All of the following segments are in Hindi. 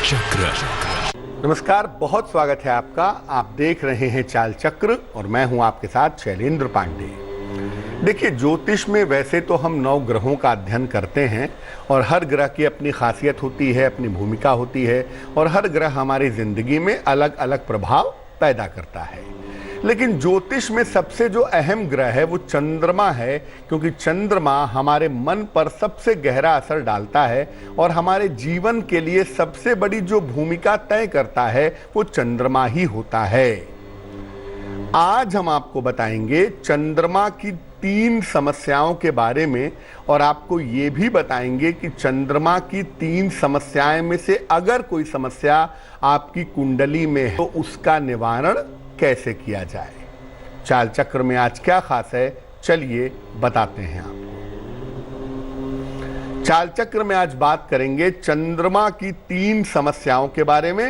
चक्र। नमस्कार, बहुत स्वागत है आपका। आप देख रहे हैं चाल चक्र और मैं हूं आपके साथ शैलेंद्र पांडे। देखिए, ज्योतिष में वैसे तो हम 9 ग्रहों का अध्ययन करते हैं और हर ग्रह की अपनी खासियत होती है, अपनी भूमिका होती है और हर ग्रह हमारी जिंदगी में अलग अलग प्रभाव पैदा करता है। लेकिन ज्योतिष में सबसे जो अहम ग्रह है वो चंद्रमा है, क्योंकि चंद्रमा हमारे मन पर सबसे गहरा असर डालता है और हमारे जीवन के लिए सबसे बड़ी जो भूमिका तय करता है वो चंद्रमा ही होता है। आज हम आपको बताएंगे चंद्रमा की 3 समस्याओं के बारे में और आपको ये भी बताएंगे कि चंद्रमा की 3 समस्याएं में से अगर कोई समस्या आपकी कुंडली में है तो उसका निवारण कैसे किया जाए। चाल चक्र में आज क्या खास है, चलिए बताते हैं आपको। चाल चक्र में आज बात करेंगे चंद्रमा की 3 समस्याओं के बारे में।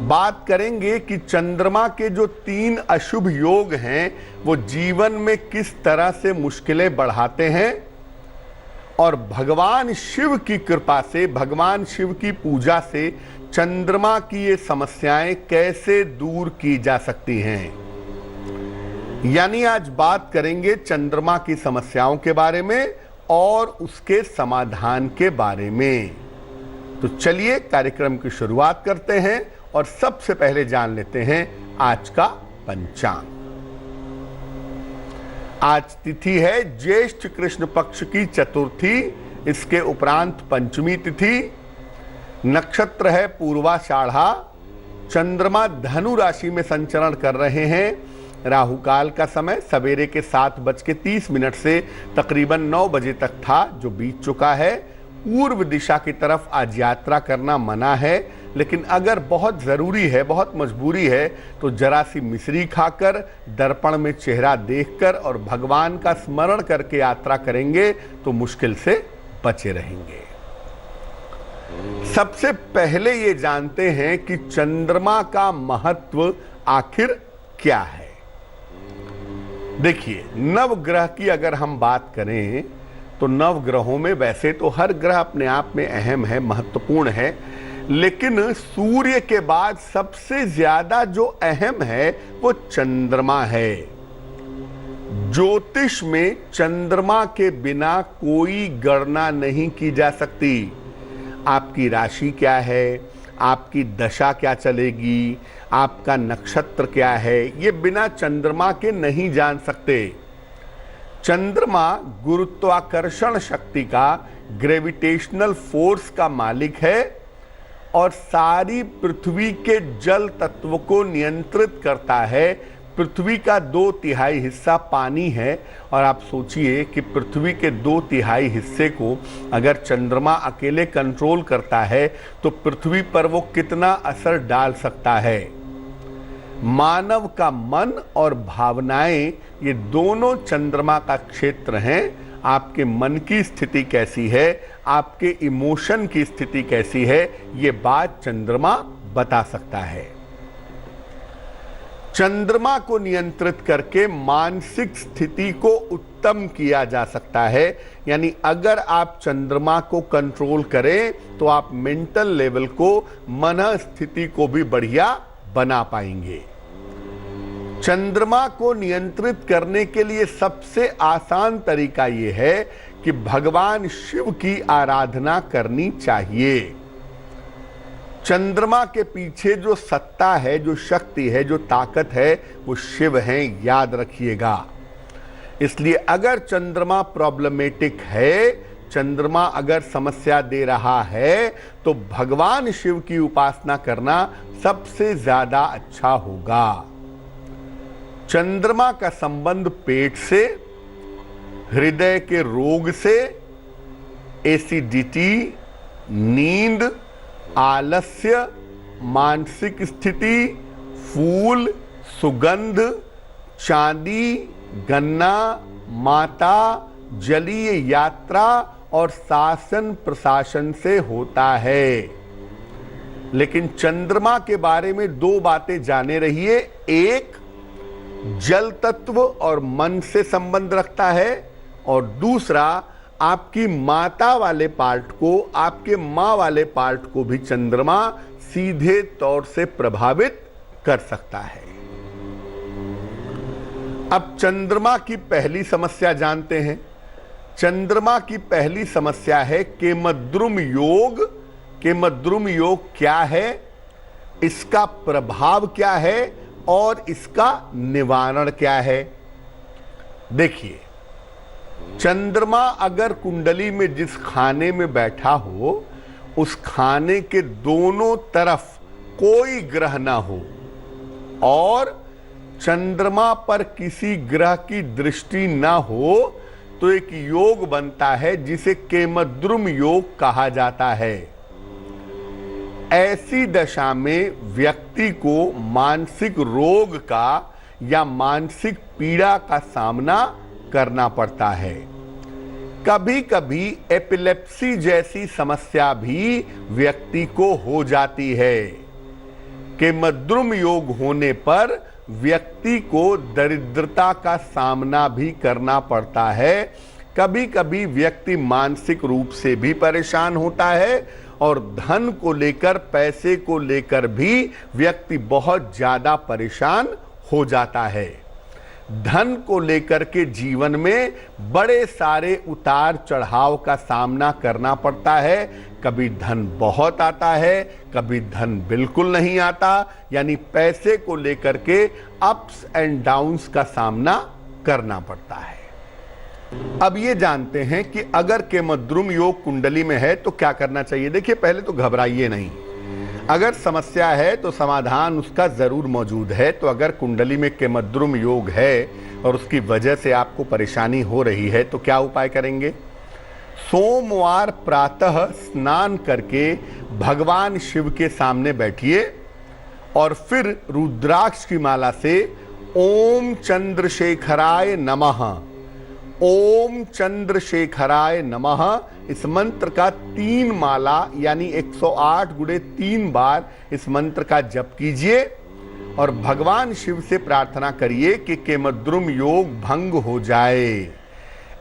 बात करेंगे कि चंद्रमा के जो 3 अशुभ योग हैं वो जीवन में किस तरह से मुश्किलें बढ़ाते हैं और भगवान शिव की कृपा से, भगवान शिव की पूजा से चंद्रमा की ये समस्याएं कैसे दूर की जा सकती हैं। यानी आज बात करेंगे चंद्रमा की समस्याओं के बारे में और उसके समाधान के बारे में। तो चलिए कार्यक्रम की शुरुआत करते हैं और सबसे पहले जान लेते हैं आज का पंचांग। आज तिथि है ज्येष्ठ कृष्ण पक्ष की चतुर्थी, इसके उपरांत पंचमी तिथि। नक्षत्र है पूर्वाषाढ़ा। चंद्रमा धनु राशि में संचरण कर रहे हैं। राहु काल का समय सवेरे के 7:30 से तकरीबन 9 बजे तक था, जो बीत चुका है। पूर्व दिशा की तरफ आज यात्रा करना मना है, लेकिन अगर बहुत ज़रूरी है, बहुत मजबूरी है तो जरा सी मिश्री खाकर, दर्पण में चेहरा देखकर और भगवान का स्मरण करके यात्रा करेंगे तो मुश्किल से बचे रहेंगे। सबसे पहले ये जानते हैं कि चंद्रमा का महत्व आखिर क्या है। देखिए, नवग्रह की अगर हम बात करें तो नवग्रहों में वैसे तो हर ग्रह अपने आप में अहम है, महत्वपूर्ण है, लेकिन सूर्य के बाद सबसे ज्यादा जो अहम है वो चंद्रमा है। ज्योतिष में चंद्रमा के बिना कोई गणना नहीं की जा सकती। आपकी राशि क्या है, आपकी दशा क्या चलेगी, आपका नक्षत्र क्या है, ये बिना चंद्रमा के नहीं जान सकते। चंद्रमा गुरुत्वाकर्षण शक्ति का, ग्रेविटेशनल फोर्स का मालिक है और सारी पृथ्वी के जल तत्व को नियंत्रित करता है। पृथ्वी का 2/3 हिस्सा पानी है और आप सोचिए कि पृथ्वी के 2/3 हिस्से को अगर चंद्रमा अकेले कंट्रोल करता है तो पृथ्वी पर वो कितना असर डाल सकता है। मानव का मन और भावनाएं, ये दोनों चंद्रमा का क्षेत्र हैं। आपके मन की स्थिति कैसी है, आपके इमोशन की स्थिति कैसी है, ये बात चंद्रमा बता सकता है। चंद्रमा को नियंत्रित करके मानसिक स्थिति को उत्तम किया जा सकता है। यानी अगर आप चंद्रमा को कंट्रोल करें तो आप मेंटल लेवल को, मन स्थिति को भी बढ़िया बना पाएंगे। चंद्रमा को नियंत्रित करने के लिए सबसे आसान तरीका यह है कि भगवान शिव की आराधना करनी चाहिए। चंद्रमा के पीछे जो सत्ता है, जो शक्ति है, जो ताकत है, वो शिव हैं, याद रखिएगा। इसलिए अगर चंद्रमा प्रॉब्लमेटिक है, चंद्रमा अगर समस्या दे रहा है तो भगवान शिव की उपासना करना सबसे ज्यादा अच्छा होगा। चंद्रमा का संबंध पेट से, हृदय के रोग से, एसिडिटी, नींद, आलस्य, मानसिक स्थिति, फूल, सुगंध, चांदी, गन्ना, माता, जलीय यात्रा और शासन प्रशासन से होता है। लेकिन चंद्रमा के बारे में 2 बातें जाने रहिए। एक, जल तत्व और मन से संबंध रखता है और दूसरा आपकी माता वाले पार्ट को, आपके मां वाले पार्ट को भी चंद्रमा सीधे तौर से प्रभावित कर सकता है। अब चंद्रमा की पहली समस्या जानते हैं। चंद्रमा की पहली समस्या है केमद्रुम योग। केमद्रुम योग क्या है, इसका प्रभाव क्या है और इसका निवारण क्या है। देखिए, चंद्रमा अगर कुंडली में जिस खाने में बैठा हो, उस खाने के दोनों तरफ कोई ग्रह ना हो और चंद्रमा पर किसी ग्रह की दृष्टि ना हो, तो एक योग बनता है जिसे केमद्रुम योग कहा जाता है। ऐसी दशा में व्यक्ति को मानसिक रोग का या मानसिक पीड़ा का सामना करना पड़ता है। कभी कभी एपिलेप्सी जैसी समस्या भी व्यक्ति को हो जाती है। केमद्रुम योग होने पर व्यक्ति को दरिद्रता का सामना भी करना पड़ता है। कभी कभी व्यक्ति मानसिक रूप से भी परेशान होता है और धन को लेकर, पैसे को लेकर भी व्यक्ति बहुत ज्यादा परेशान हो जाता है। धन को लेकर के जीवन में बड़े सारे उतार चढ़ाव का सामना करना पड़ता है। कभी धन बहुत आता है, कभी धन बिल्कुल नहीं आता, यानी पैसे को लेकर के अप्स एंड डाउन्स का सामना करना पड़ता है। अब ये जानते हैं कि अगर केमद्रुम योग कुंडली में है तो क्या करना चाहिए। देखिए, पहले तो घबराइए नहीं। अगर समस्या है तो समाधान उसका जरूर मौजूद है। तो अगर कुंडली में केमद्रुम योग है और उसकी वजह से आपको परेशानी हो रही है तो क्या उपाय करेंगे। सोमवार प्रातः स्नान करके भगवान शिव के सामने बैठिए और फिर रुद्राक्ष की माला से ओम चंद्रशेखराय नमः, ओम चंद्रशेखराय नमः, इस मंत्र का 3 माला यानी 108 गुणे 3 बार इस मंत्र का जप कीजिए और भगवान शिव से प्रार्थना करिए कि केमद्रुम योग भंग हो जाए।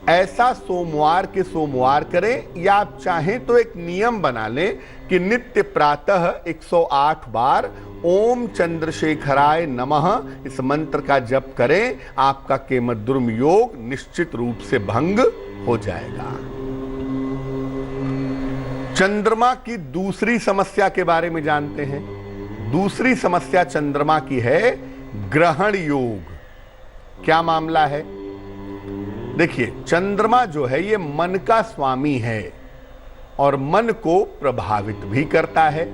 ऐसा सोमवार के सोमवार करें, या आप चाहें तो एक नियम बना लें कि नित्य प्रातः 108 बार ओम चंद्रशेखराय नमः इस मंत्र का जप करें। आपका केमद्रुम योग निश्चित रूप से भंग हो जाएगा। चंद्रमा की दूसरी समस्या के बारे में जानते हैं। दूसरी समस्या चंद्रमा की है ग्रहण योग। क्या मामला है। देखिए, चंद्रमा जो है ये मन का स्वामी है और मन को प्रभावित भी करता है।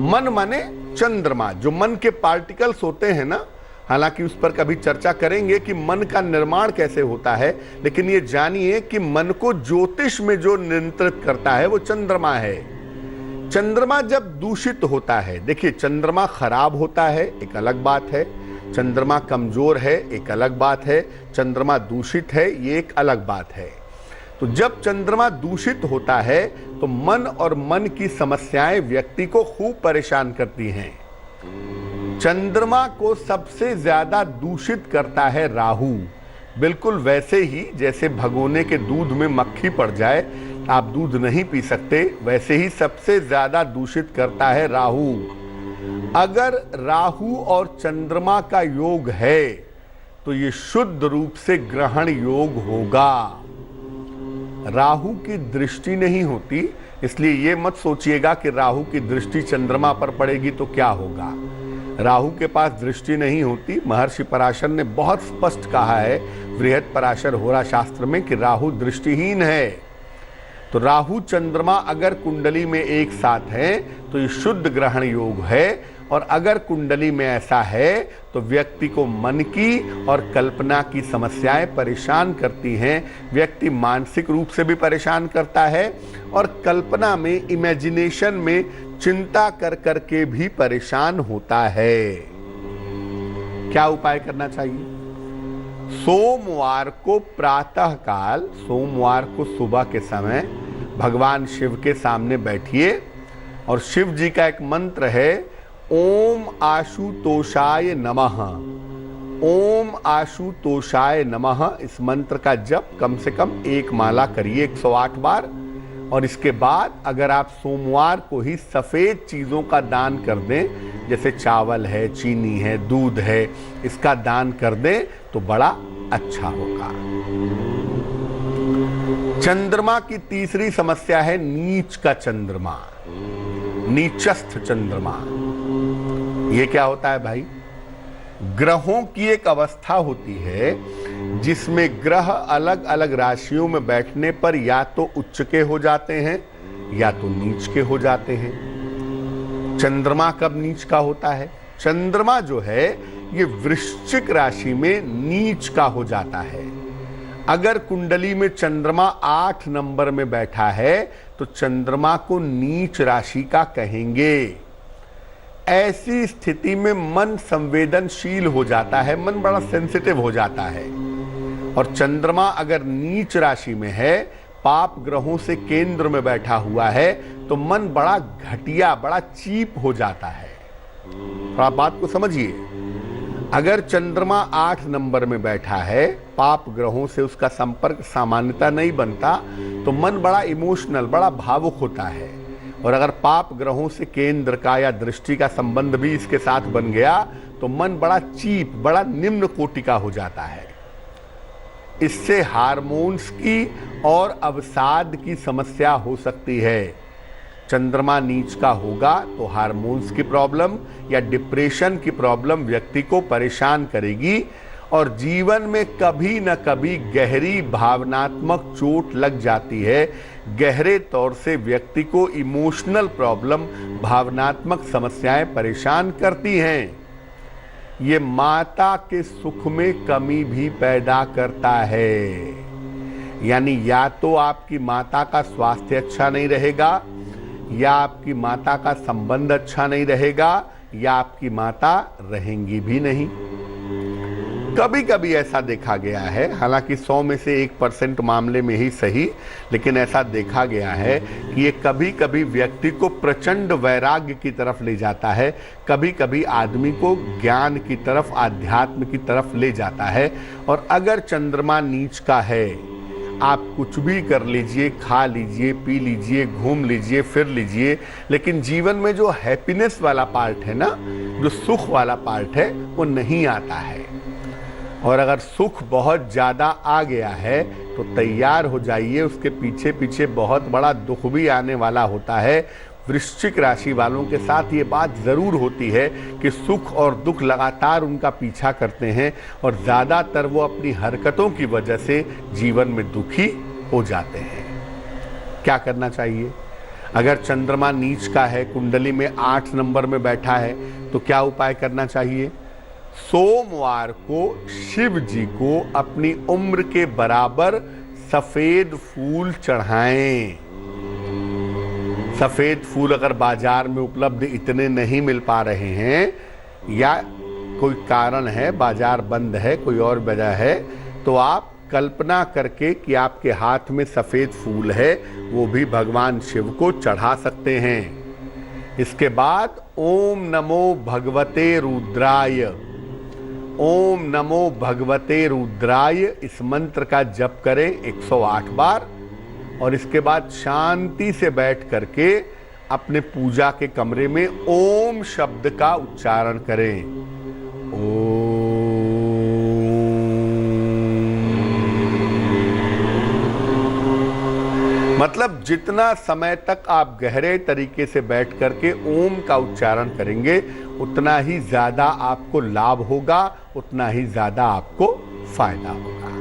मन माने चंद्रमा, जो मन के पार्टिकल्स होते हैं ना, हालांकि उस पर कभी चर्चा करेंगे कि मन का निर्माण कैसे होता है, लेकिन ये जानिए कि मन को ज्योतिष में जो नियंत्रित करता है वो चंद्रमा है। चंद्रमा जब दूषित होता है, देखिए चंद्रमा खराब होता है एक अलग बात है, चंद्रमा कमजोर है एक अलग बात है, चंद्रमा दूषित है ये एक अलग बात है। तो जब चंद्रमा दूषित होता है तो मन और मन की समस्याएं व्यक्ति को खूब परेशान करती हैं। चंद्रमा को सबसे ज्यादा दूषित करता है राहु। बिल्कुल वैसे ही जैसे भगोने के दूध में मक्खी पड़ जाए, आप दूध नहीं पी सकते, वैसे ही सबसे ज्यादा दूषित करता है राहु। अगर राहु और चंद्रमा का योग है तो ये शुद्ध रूप से ग्रहण योग होगा। राहु की दृष्टि नहीं होती, इसलिए ये मत सोचिएगा कि राहु की दृष्टि चंद्रमा पर पड़ेगी तो क्या होगा। राहु के पास दृष्टि नहीं होती। महर्षि पराशर ने बहुत स्पष्ट कहा है बृहद पराशर होरा शास्त्र में कि राहु दृष्टिहीन है। तो राहु चंद्रमा अगर कुंडली में एक साथ हैं तो ये शुद्ध ग्रहण योग है। और अगर कुंडली में ऐसा है तो व्यक्ति को मन की और कल्पना की समस्याएं परेशान करती हैं। व्यक्ति मानसिक रूप से भी परेशान करता है और कल्पना में, इमेजिनेशन में चिंता कर करके भी परेशान होता है। क्या उपाय करना चाहिए। सोमवार को प्रातः काल, सोमवार को सुबह के समय भगवान शिव के सामने बैठिए और शिव जी का एक मंत्र है ओम आशुतोषाय नमः। ओम आशुतोषाय नमः इस मंत्र का जप कम से कम 1 माला करिए 108 बार। और इसके बाद अगर आप सोमवार को ही सफ़ेद चीज़ों का दान कर दें, जैसे चावल है, चीनी है, दूध है, इसका दान कर दें तो बड़ा अच्छा होगा। चंद्रमा की तीसरी समस्या है नीच का चंद्रमा, नीचस्थ चंद्रमा। ये क्या होता है भाई? ग्रहों की एक अवस्था होती है जिसमें ग्रह अलग अलग राशियों में बैठने पर या तो उच्च के हो जाते हैं या तो नीच के हो जाते हैं। चंद्रमा कब नीच का होता है? चंद्रमा जो है ये वृश्चिक राशि में नीच का हो जाता है। अगर कुंडली में चंद्रमा 8 नंबर में बैठा है तो चंद्रमा को नीच राशि का कहेंगे। ऐसी स्थिति में मन संवेदनशील हो जाता है, मन बड़ा सेंसिटिव हो जाता है। और चंद्रमा अगर नीच राशि में है, पाप ग्रहों से केंद्र में बैठा हुआ है, तो मन बड़ा घटिया, बड़ा चीप हो जाता है। थोड़ा बात को समझिए। अगर चंद्रमा 8 नंबर में बैठा है, पाप ग्रहों से उसका संपर्क सामान्यता नहीं बनता, तो मन बड़ा इमोशनल, बड़ा भावुक होता है। और अगर पाप ग्रहों से केंद्र का या दृष्टि का संबंध भी इसके साथ बन गया तो मन बड़ा चीप, बड़ा निम्न कोटि का हो जाता है। इससे हार्मोन्स की और अवसाद की समस्या हो सकती है। चंद्रमा नीच का होगा तो हार्मोन्स की प्रॉब्लम या डिप्रेशन की प्रॉब्लम व्यक्ति को परेशान करेगी और जीवन में कभी न कभी गहरी भावनात्मक चोट लग जाती है। गहरे तौर से व्यक्ति को इमोशनल प्रॉब्लम, भावनात्मक समस्याएं परेशान करती हैं। ये माता के सुख में कमी भी पैदा करता है। यानी या तो आपकी माता का स्वास्थ्य अच्छा नहीं रहेगा, या आपकी माता का संबंध अच्छा नहीं रहेगा, या आपकी माता रहेंगी भी नहीं। कभी कभी ऐसा देखा गया है, हालांकि 100 में से 1% मामले में ही सही, लेकिन ऐसा देखा गया है कि ये कभी कभी व्यक्ति को प्रचंड वैराग्य की तरफ ले जाता है, कभी कभी आदमी को ज्ञान की तरफ, आध्यात्म की तरफ ले जाता है। और अगर चंद्रमा नीच का है, आप कुछ भी कर लीजिए, खा लीजिए, पी लीजिए, घूम लीजिए, फिर लीजिए, लेकिन जीवन में जो हैप्पीनेस वाला पार्ट है ना, जो सुख वाला पार्ट है, वो नहीं आता है। और अगर सुख बहुत ज़्यादा आ गया है तो तैयार हो जाइए, उसके पीछे पीछे बहुत बड़ा दुख भी आने वाला होता है। वृश्चिक राशि वालों के साथ ये बात ज़रूर होती है कि सुख और दुख लगातार उनका पीछा करते हैं और ज़्यादातर वो अपनी हरकतों की वजह से जीवन में दुखी हो जाते हैं। क्या करना चाहिए? अगर चंद्रमा नीच का है, कुंडली में 8 नंबर में बैठा है, तो क्या उपाय करना चाहिए? सोमवार को शिव जी को अपनी उम्र के बराबर सफेद फूल चढ़ाएं। सफेद फूल अगर बाजार में उपलब्ध इतने नहीं मिल पा रहे हैं, या कोई कारण है, बाजार बंद है, कोई और वजह है, तो आप कल्पना करके कि आपके हाथ में सफेद फूल है, वो भी भगवान शिव को चढ़ा सकते हैं। इसके बाद ओम नमो भगवते रुद्राय, ओम नमो भगवते रुद्राय इस मंत्र का जप करें 108 बार। और इसके बाद शांति से बैठ करके अपने पूजा के कमरे में ओम शब्द का उच्चारण करें। मतलब जितना समय तक आप गहरे तरीके से बैठ करके ओम का उच्चारण करेंगे, उतना ही ज्यादा आपको लाभ होगा, उतना ही ज्यादा आपको फायदा होगा।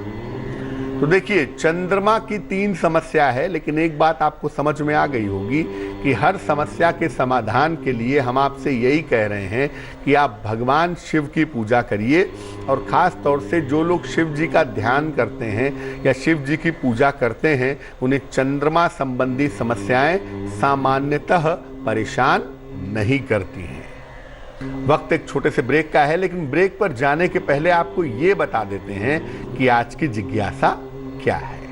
तो देखिए, चंद्रमा की 3 समस्या है, लेकिन एक बात आपको समझ में आ गई होगी कि हर समस्या के समाधान के लिए हम आपसे यही कह रहे हैं कि आप भगवान शिव की पूजा करिए। और ख़ास तौर से जो लोग शिव जी का ध्यान करते हैं या शिव जी की पूजा करते हैं, उन्हें चंद्रमा संबंधी समस्याएं सामान्यतः परेशान नहीं करती हैं। वक्त एक छोटे से ब्रेक का है, लेकिन ब्रेक पर जाने के पहले आपको ये बता देते हैं कि आज की जिज्ञासा क्या है।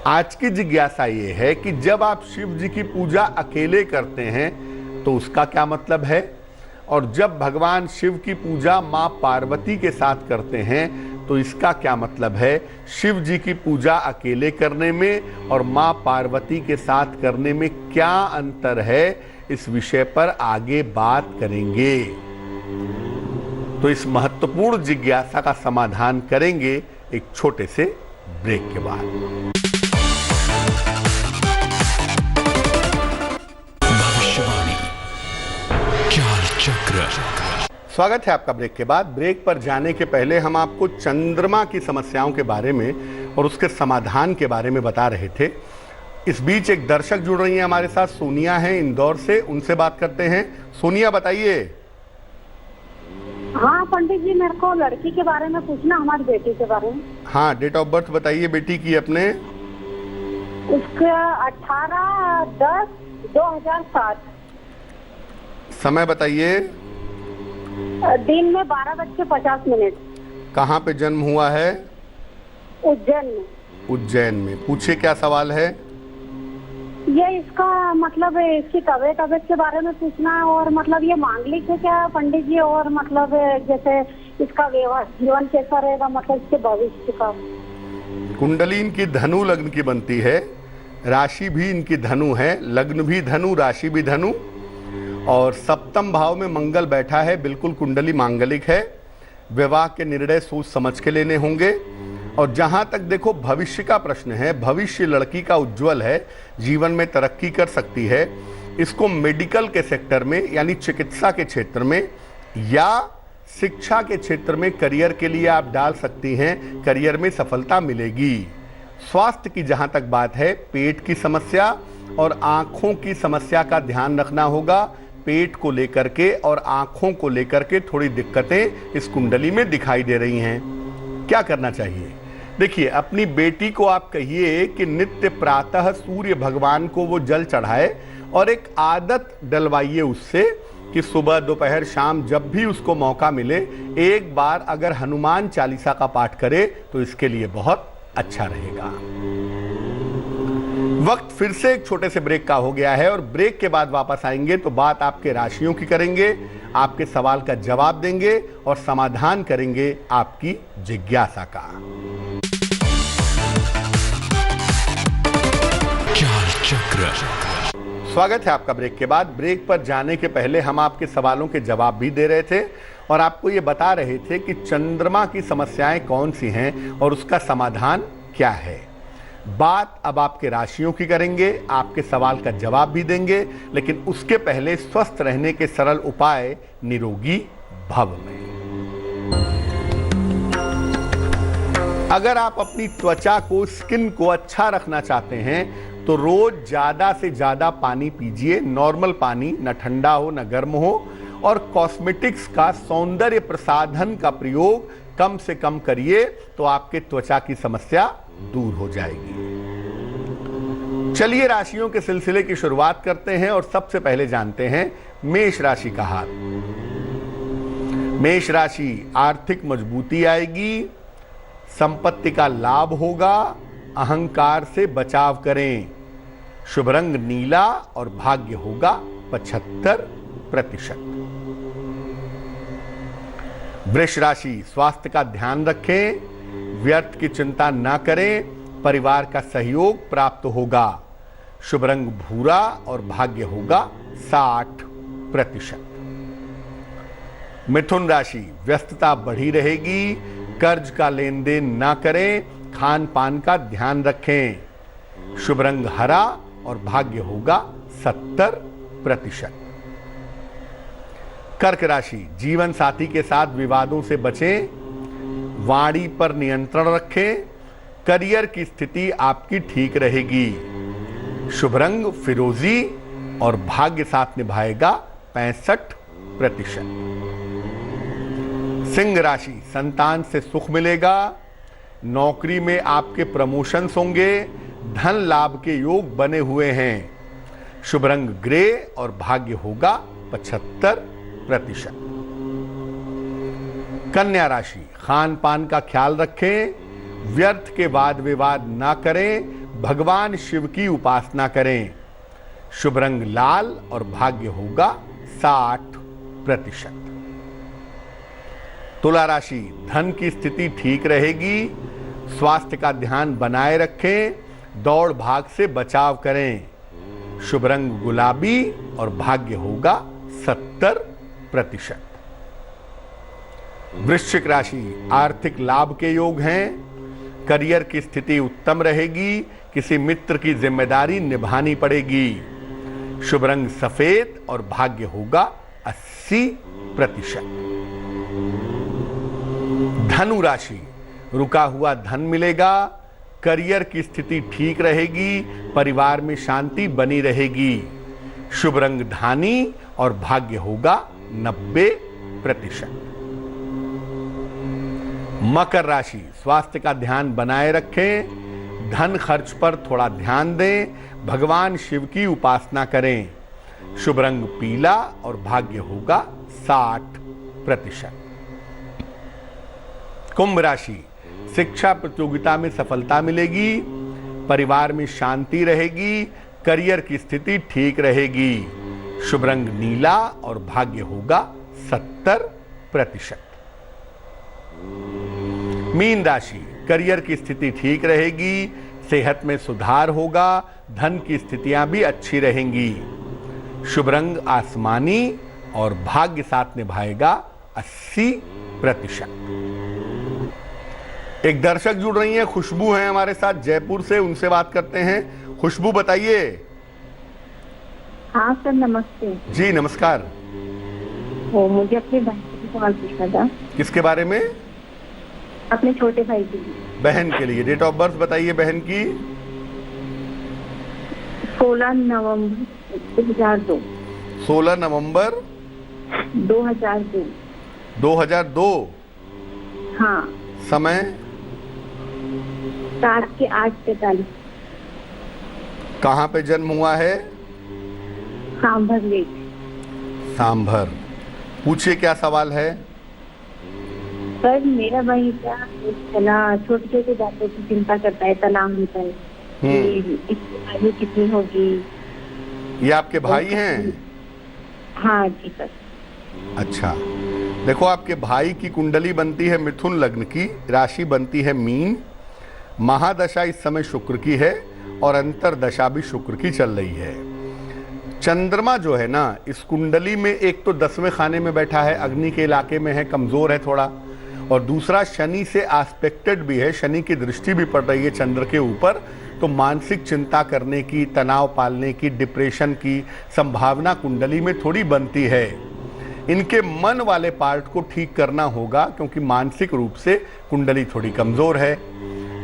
आज की जिज्ञासा ये है कि जब आप शिव जी की पूजा अकेले करते हैं तो उसका क्या मतलब है, और जब भगवान शिव की पूजा माँ पार्वती के साथ करते हैं तो इसका क्या मतलब है? शिव जी की पूजा अकेले करने में और माँ पार्वती के साथ करने में क्या अंतर है, इस विषय पर आगे बात करेंगे। तो इस महत्वपूर्ण जिज्ञासा का समाधान करेंगे एक छोटे से ब्रेक के बाद। भविष्यवाणी चाल चक्र। स्वागत है आपका ब्रेक के बाद। ब्रेक पर जाने के पहले हम आपको चंद्रमा की समस्याओं के बारे में और उसके समाधान के बारे में बता रहे थे। इस बीच एक दर्शक जुड़ रही हैं हमारे साथ, सोनिया हैं इंदौर से, उनसे बात करते हैं। सोनिया बताइए। हाँ पंडित जी, मेरे को लड़की के बारे में पूछना, हमारी बेटी के बारे में। हाँ, डेट ऑफ बर्थ बताइए बेटी की अपने। उसका 18/10/2007। समय बताइए। दिन में 12:50। कहाँ पे जन्म हुआ है? उज्जैन में। उज्जैन में। पूछिए क्या सवाल है? ये इसका मतलब इसकी तबीयत के बारे में पूछना है, और मतलब ये मांगलिक है क्या पंडित जी, और मतलब जैसे इसका जीवन कैसा रहेगा, मतलब इसके भविष्य का। कुंडली इनकी धनु लग्न की बनती है, राशि भी इनकी धनु है, लग्न भी धनु, राशि भी धनु, और सप्तम भाव में मंगल बैठा है। बिल्कुल कुंडली मांगलिक है। विवाह के निर्णय सोच समझ के लेने होंगे। और जहां तक देखो भविष्य का प्रश्न है, भविष्य लड़की का उज्जवल है, जीवन में तरक्की कर सकती है। इसको मेडिकल के सेक्टर में यानी चिकित्सा के क्षेत्र में या शिक्षा के क्षेत्र में करियर के लिए आप डाल सकती हैं, करियर में सफलता मिलेगी। स्वास्थ्य की जहां तक बात है, पेट की समस्या और आंखों की समस्या का ध्यान रखना होगा। पेट को लेकर के और आंखों को लेकर के थोड़ी दिक्कतें इस कुंडली में दिखाई दे रही हैं। क्या करना चाहिए? देखिए, अपनी बेटी को आप कहिए कि नित्य प्रातः सूर्य भगवान को वो जल चढ़ाए और एक आदत डलवाइए उससे कि सुबह दोपहर शाम जब भी उसको मौका मिले एक बार अगर हनुमान चालीसा का पाठ करे तो इसके लिए बहुत अच्छा रहेगा। वक्त फिर से एक छोटे से ब्रेक का हो गया है और ब्रेक के बाद वापस आएंगे तो बात आपके राशियों की करेंगे, आपके सवाल का जवाब देंगे और समाधान करेंगे आपकी जिज्ञासा का। चाल चक्र। स्वागत है आपका ब्रेक के बाद। ब्रेक पर जाने के पहले हम आपके सवालों के जवाब भी दे रहे थे और आपको ये बता रहे थे कि चंद्रमा की समस्याएं कौन सी हैं और उसका समाधान क्या है। बात अब आपके राशियों की करेंगे, आपके सवाल का जवाब भी देंगे, लेकिन उसके पहले स्वस्थ रहने के सरल उपाय निरोगी भव में। अगर आप अपनी त्वचा को, स्किन को अच्छा रखना चाहते हैं तो रोज ज्यादा से ज्यादा पानी पीजिए। नॉर्मल पानी, न ठंडा हो न गर्म हो, और कॉस्मेटिक्स का, सौंदर्य प्रसाधन का प्रयोग कम से कम करिए तो आपके त्वचा की समस्या दूर हो जाएगी। चलिए राशियों के सिलसिले की शुरुआत करते हैं और सबसे पहले जानते हैं मेष राशि का हाल। मेष राशि, आर्थिक मजबूती आएगी, संपत्ति का लाभ होगा, अहंकार से बचाव करें। शुभ रंग नीला और भाग्य होगा 75%। वृष राशि, स्वास्थ्य का ध्यान रखें, व्यर्थ की चिंता न करें, परिवार का सहयोग प्राप्त होगा। शुभ रंग भूरा और भाग्य होगा 60%। मिथुन राशि, व्यस्तता बढ़ी रहेगी, कर्ज का लेन देन न करें, खान पान का ध्यान रखें। शुभ रंग हरा और भाग्य होगा 70%। कर्क राशि, जीवन साथी के साथ विवादों से बचें, वाणी पर नियंत्रण रखें, करियर की स्थिति आपकी ठीक रहेगी। शुभ रंग फिरोजी और भाग्य साथ निभाएगा 65%। सिंह राशि, संतान से सुख मिलेगा, नौकरी में आपके प्रमोशंस होंगे, धन लाभ के योग बने हुए हैं। शुभ रंग ग्रे और भाग्य होगा 75%। कन्या राशि, खान पान का ख्याल रखें, व्यर्थ के वाद विवाद ना करें, भगवान शिव की उपासना करें। शुभ रंग लाल और भाग्य होगा 60%। तुला राशि, धन की स्थिति ठीक रहेगी, स्वास्थ्य का ध्यान बनाए रखें, दौड़ भाग से बचाव करें। शुभ रंग गुलाबी और भाग्य होगा 70%। वृश्चिक राशि, आर्थिक लाभ के योग हैं, करियर की स्थिति उत्तम रहेगी, किसी मित्र की जिम्मेदारी निभानी पड़ेगी। शुभ रंग सफेद और भाग्य होगा 80%। धनु राशि, रुका हुआ धन मिलेगा, करियर की स्थिति ठीक रहेगी, परिवार में शांति बनी रहेगी। शुभ रंग धानी और भाग्य होगा 90%। मकर राशि, स्वास्थ्य का ध्यान बनाए रखें, धन खर्च पर थोड़ा ध्यान दें, भगवान शिव की उपासना करें। शुभ रंग पीला और भाग्य होगा 60%। कुंभ राशि, शिक्षा प्रतियोगिता में सफलता मिलेगी, परिवार में शांति रहेगी, करियर की स्थिति ठीक रहेगी। शुभ रंग नीला और भाग्य होगा 70%। मीन राशि, करियर की स्थिति ठीक रहेगी, सेहत में सुधार होगा, धन की स्थितियां भी अच्छी रहेंगी। शुभ रंग आसमानी और भाग्य साथ निभाएगा 80%। एक दर्शक जुड़ रही हैं, खुशबू हैं हमारे साथ जयपुर से, उनसे बात करते हैं। खुशबू बताइए। हाँ सर, नमस्ते जी नमस्कार। वो मुझे अपने भाई से सवाल पूछना था। किसके बारे में? अपने छोटे भाई के लिए। बहन के लिए। डेट ऑफ बर्थ बताइए बहन की। 16 नवंबर 2002। 16 नवंबर 2002। 2002। हाँ। समय? रात के 8:43। कहाँ पे जन्म हुआ है? सांभर लेक। सांभर। पूछिए क्या सवाल है? सर मेरा भाई क्या छोटे छोटे बातों की चिंता करता है, तनाव होता है कि इसकी आयु कितनी होगी। ये आपके भाई हैं? हाँ जी सर। अच्छा, देखो आपके भाई की कुंडली बनती है मिथुन लग्न की, राशि बनती है मीन, महादशा इस समय शुक्र की है और अंतरदशा भी शुक्र की चल रही है। चंद्रमा जो है ना इस कुंडली में एक तो 10वें खाने में बैठा है, अग्नि के इलाके में है, कमजोर है थोड़ा, और दूसरा शनि से आस्पेक्टेड भी है, शनि की दृष्टि भी पड़ रही है चंद्र के ऊपर, तो मानसिक चिंता करने की, तनाव पालने की, डिप्रेशन की संभावना कुंडली में थोड़ी बनती है। इनके मन वाले पार्ट को ठीक करना होगा क्योंकि मानसिक रूप से कुंडली थोड़ी कमजोर है।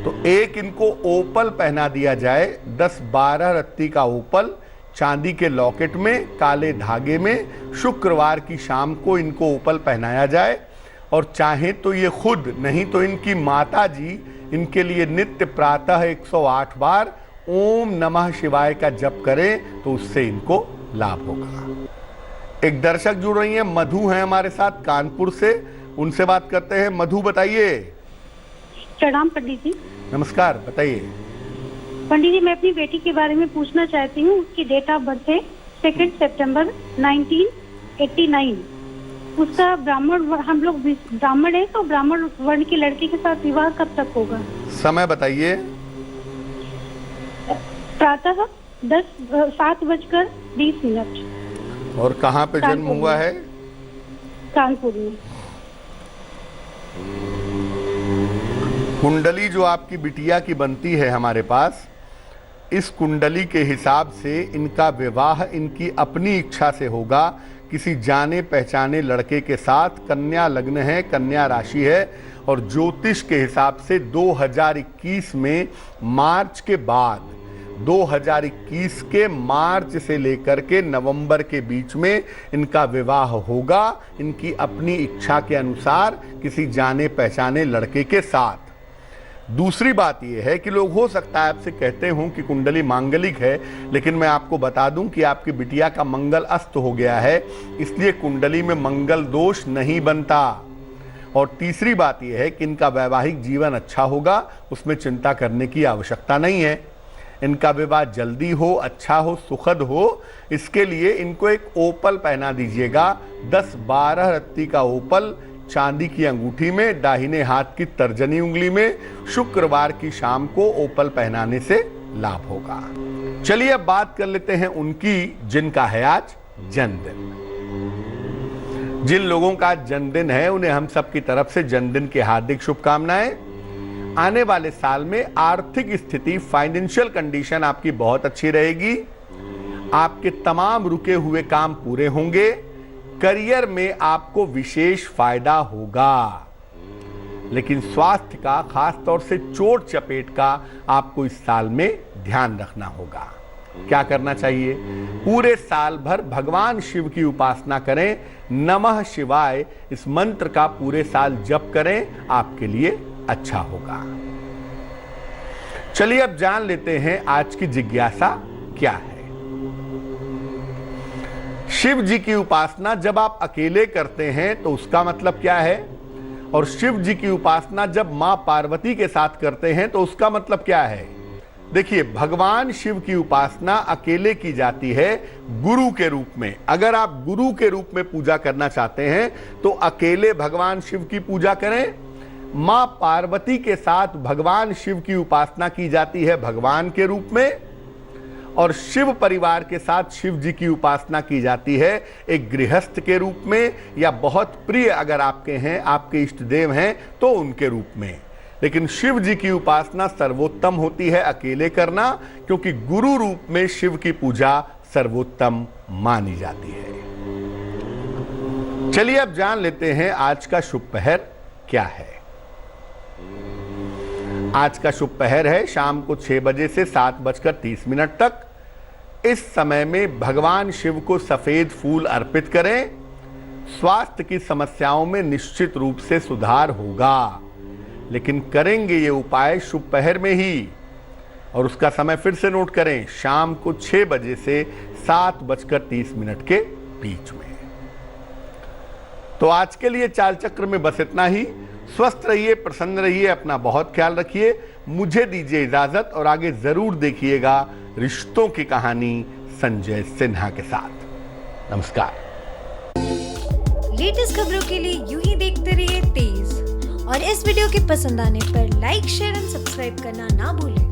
तो एक इनको ओपल पहना दिया जाए, 10-12 रत्ती का ओपल चांदी के लॉकेट में काले धागे में, शुक्रवार की शाम को इनको ओपल पहनाया जाए, और चाहे तो ये खुद, नहीं तो इनकी माता जी इनके लिए नित्य प्रातः 108 बार ओम नमः शिवाय का जप करें तो उससे इनको लाभ होगा। एक दर्शक जुड़ रही हैं, मधु हैं हमारे साथ कानपुर से, उनसे बात करते हैं। मधु बताइए। प्रणाम पंडित जी। नमस्कार, बताइए। पंडित जी, मैं अपनी बेटी के बारे में पूछना चाहती हूँ। उसकी डेट ऑफ बर्थ है 2 सितंबर 1989। उसका ब्राह्मण, हम लोग ब्राह्मण है, तो ब्राह्मण वर्ण की लड़की के साथ विवाह कब तक होगा? समय बताइए। प्रातः 7:20। और कहाँ पे जन्म हुआ है? कानपुर में। कुंडली जो आपकी बिटिया की बनती है हमारे पास, इस कुंडली के हिसाब से इनका विवाह इनकी अपनी इच्छा से होगा, किसी जाने पहचाने लड़के के साथ। कन्या लग्न है, कन्या राशि है, और ज्योतिष के हिसाब से 2021 में मार्च के बाद, 2021 के मार्च से लेकर के नवंबर के बीच में इनका विवाह होगा, इनकी अपनी इच्छा के अनुसार किसी जाने पहचाने लड़के के साथ। दूसरी बात यह है कि लोग हो सकता है आपसे कहते हों कि कुंडली मांगलिक है, लेकिन मैं आपको बता दूं कि आपकी बिटिया का मंगल अस्त हो गया है, इसलिए कुंडली में मंगल दोष नहीं बनता। और तीसरी बात यह है कि इनका वैवाहिक जीवन अच्छा होगा, उसमें चिंता करने की आवश्यकता नहीं है। इनका विवाह जल्दी हो, अच्छा हो, सुखद हो, इसके लिए इनको एक ओपल पहना दीजिएगा। 10-12 रत्ती का ओपल चांदी की अंगूठी में, दाहिने हाथ की तर्जनी उंगली में, शुक्रवार की शाम को ओपल पहनाने से लाभ होगा। चलिए अब बात कर लेते हैं उनकी जिनका है आज जन्मदिन। जिन लोगों का जन्मदिन है उन्हें हम सब की तरफ से जन्मदिन की हार्दिक शुभकामनाएं। आने वाले साल में आर्थिक स्थिति, फाइनेंशियल कंडीशन आपकी बहुत अच्छी रहेगी। आपके तमाम रुके हुए काम पूरे होंगे। करियर में आपको विशेष फायदा होगा, लेकिन स्वास्थ्य का, खास तौर से चोट चपेट का आपको इस साल में ध्यान रखना होगा। क्या करना चाहिए? पूरे साल भर भगवान शिव की उपासना करें। नमः शिवाय इस मंत्र का पूरे साल जप करें, आपके लिए अच्छा होगा। चलिए अब जान लेते हैं आज की जिज्ञासा क्या है। शिव जी की उपासना जब आप अकेले करते हैं तो उसका मतलब क्या है, और शिव जी की उपासना जब मां पार्वती के साथ करते हैं तो उसका मतलब क्या है? देखिए, भगवान शिव की उपासना अकेले की जाती है गुरु के रूप में। अगर आप गुरु के रूप में पूजा करना चाहते हैं तो अकेले भगवान शिव की पूजा करें। मां पार्वती के साथ भगवान शिव की उपासना की जाती है भगवान के रूप में, और शिव परिवार के साथ शिव जी की उपासना की जाती है एक गृहस्थ के रूप में, या बहुत प्रिय अगर आपके हैं, आपके इष्ट देव हैं तो उनके रूप में। लेकिन शिव जी की उपासना सर्वोत्तम होती है अकेले करना, क्योंकि गुरु रूप में शिव की पूजा सर्वोत्तम मानी जाती है। चलिए अब जान लेते हैं आज का शुभ पहर क्या है। आज का शुभ पहर है शाम को 6 बजे से 7:30 तक। इस समय में भगवान शिव को सफेद फूल अर्पित करें। स्वास्थ्य की समस्याओं में निश्चित रूप से सुधार होगा, लेकिन करेंगे ये उपाय शुभ पहर में ही। और उसका समय फिर से नोट करें, शाम को 6 बजे से 7:30 के बीच में। तो आज के लिए चाल चक्र में बस इतना ही। स्वस्थ रहिए, प्रसन्न रहिए, अपना बहुत ख्याल रखिए। मुझे दीजिए इजाजत, और आगे जरूर देखिएगा रिश्तों की कहानी संजय सिन्हा के साथ। नमस्कार। लेटेस्ट खबरों के लिए यूं ही देखते रहिए तेज, और इस वीडियो के पसंद आने पर लाइक, शेयर एंड सब्सक्राइब करना ना भूलें।